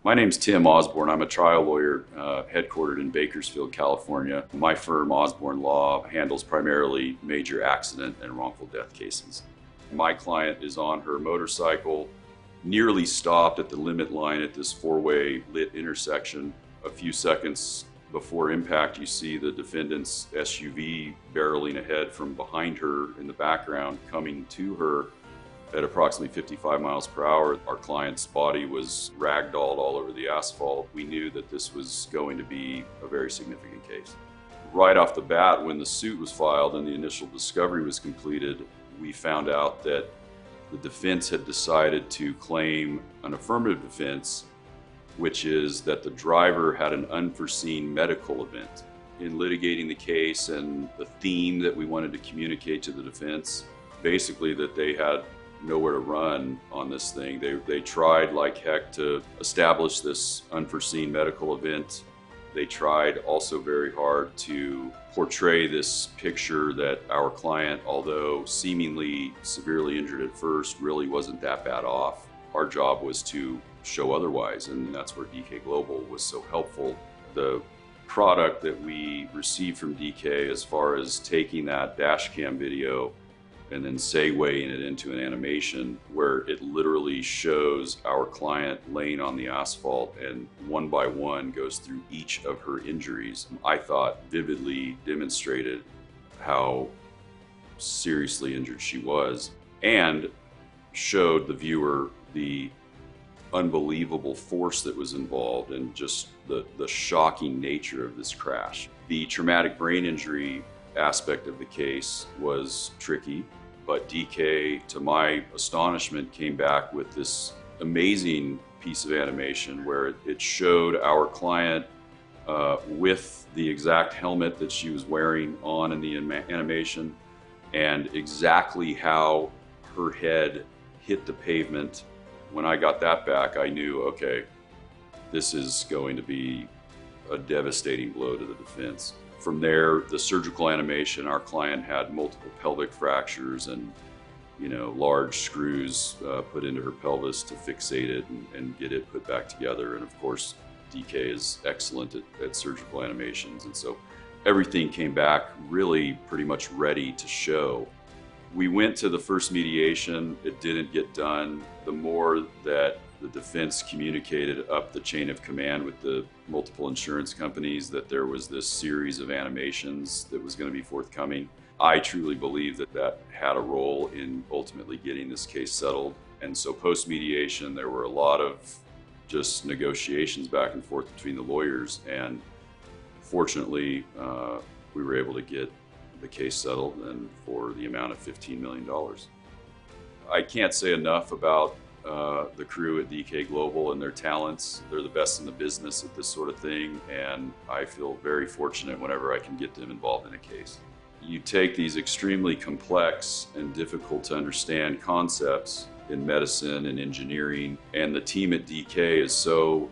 My name's Tim Osborn. I'm a trial lawyer headquartered in Bakersfield, California. My firm, Osborn Law, handles primarily major accident and wrongful death cases. My client is on her motorcycle, nearly stopped at the limit line at this four-way lit intersection. A few seconds before impact, you see the defendant's SUV barreling ahead from behind her in the background, coming to her at approximately 55 miles per hour. Our client's body was ragdolled all over the asphalt. We knew that this was going to be a very significant case. Right off the bat, when the suit was filed and the initial discovery was completed, we found out that the defense had decided to claim an affirmative defense, which is that the driver had an unforeseen medical event. In litigating the case and the theme that we wanted to communicate to the defense, basically that they had nowhere to run on this thing. They tried like heck to establish this unforeseen medical event. They tried also very hard to portray this picture that our client, although seemingly severely injured at first, really wasn't that bad off. Our job was to show otherwise, and that's where DK Global was so helpful. The product that we received from DK, as far as taking that dash cam video and then segueing it into an animation where it literally shows our client laying on the asphalt and one by one goes through each of her injuries, I thought vividly demonstrated how seriously injured she was and showed the viewer the unbelievable force that was involved and just the shocking nature of this crash. The traumatic brain injury aspect of the case was tricky, but DK, to my astonishment, came back with this amazing piece of animation where it showed our client with the exact helmet that she was wearing on in the animation and exactly how her head hit the pavement. When I got that back, I knew, okay, this is going to be a devastating blow to the defense. From there, the surgical animation, our client had multiple pelvic fractures and large screws put into her pelvis to fixate it and get it put back together. And of course, DK is excellent at surgical animations. And so everything came back really pretty much ready to show. We went to the first mediation. It didn't get done. The more that the defense communicated up the chain of command with the multiple insurance companies that there was this series of animations that was going to be forthcoming, I truly believe that that had a role in ultimately getting this case settled. And so post-mediation, there were a lot of just negotiations back and forth between the lawyers. And fortunately, we were able to get the case settled and for the amount of $15 million. I can't say enough about the crew at DK Global and their talents. They're the best in the business at this sort of thing, and I feel very fortunate whenever I can get them involved in a case. You take these extremely complex and difficult to understand concepts in medicine and engineering, and the team at DK is so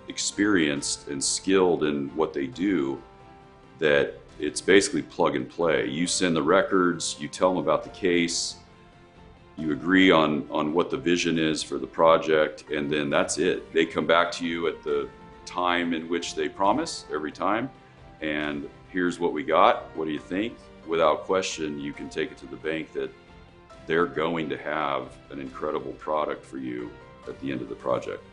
experienced and skilled in what they do that it's basically plug and play. You send the records, you tell them about the case, you agree on what the vision is for the project, and then that's it. They come back to you at the time in which they promise every time, and here's what we got. What do you think? Without question, you can take it to the bank that they're going to have an incredible product for you at the end of the project.